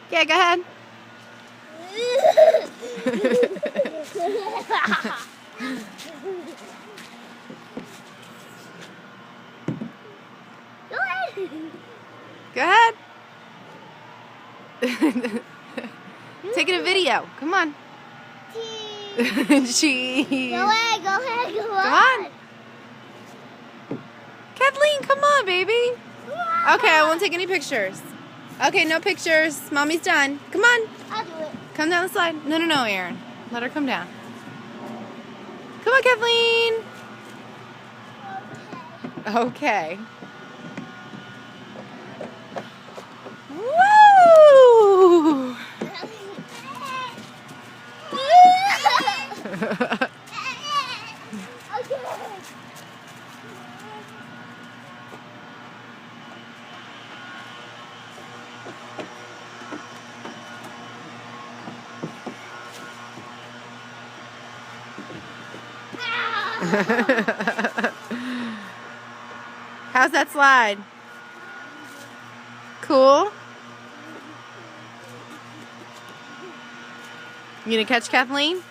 Okay, go ahead. Go ahead. Taking a video. Come on. Cheese. Go ahead, go ahead, go Come on. Kathleen, come on, baby. Okay, I won't take any pictures. Okay, no pictures. Mommy's done. Come on. I'll do it. Come down the slide. No, Aaron. Let her come down. Come on, Kathleen. Okay. Woo! How's that slide? Cool? You gonna catch Kathleen?